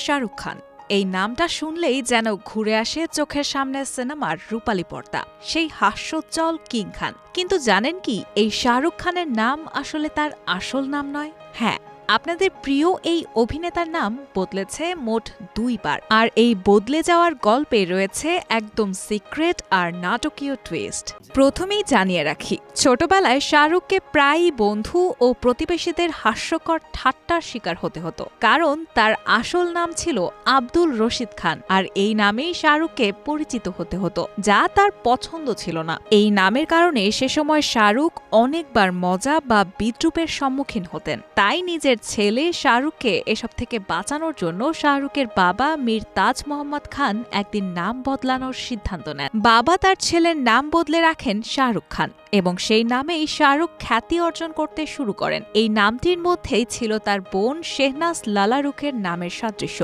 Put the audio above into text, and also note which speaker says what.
Speaker 1: শাহরুখ খান। এই নামটা শুনলেই যেন ঘুরে আসে চোখের সামনে সিনেমার রূপালী পর্দা, সেই হাস্যোজ্জ্বল কিং খান। কিন্তু জানেন কি, এই শাহরুখ খানের নাম আসলে তার আসল নাম নয়। হ্যাঁ, আপনাদের প্রিয় এই অভিনেতার নাম বদলেছে মোট 2 বার, আর এই বদলে যাওয়ার গল্পে রয়েছে একদম সিক্রেট আর নাটকীয় টুইস্ট। প্রথমেই জানিয়ে রাখি, ছোটবেলায় শাহরুখকে প্রায়ই বন্ধু ও প্রতিবেশীদের হাস্যকর ঠাট্টার শিকার হতে হতো, কারণ তার আসল নাম ছিল আব্দুল রশিদ খান, আর এই নামেই শাহরুখকে পরিচিত হতে হতো, যা তার পছন্দ ছিল না। এই নামের কারণে সে সময় শাহরুখ অনেকবার মজা বা বিদ্রূপের সম্মুখীন হতেন। তাই নিজের ছেলে শাহরুখকে এসব থেকে বাঁচানোর জন্য শাহরুখের বাবা মীর তাজ মোহাম্মদ খান একদিন নাম বদলানোর সিদ্ধান্ত নেন। বাবা তার ছেলের নাম বদলে রাখেন শাহরুখ খান, এবং সেই নামেই শাহরুখ খ্যাতি অর্জন করতে শুরু করেন। এই নামটির মধ্যেই ছিল তার বোন শেহনাজ লালা রুখের নামের সাদৃশ্য।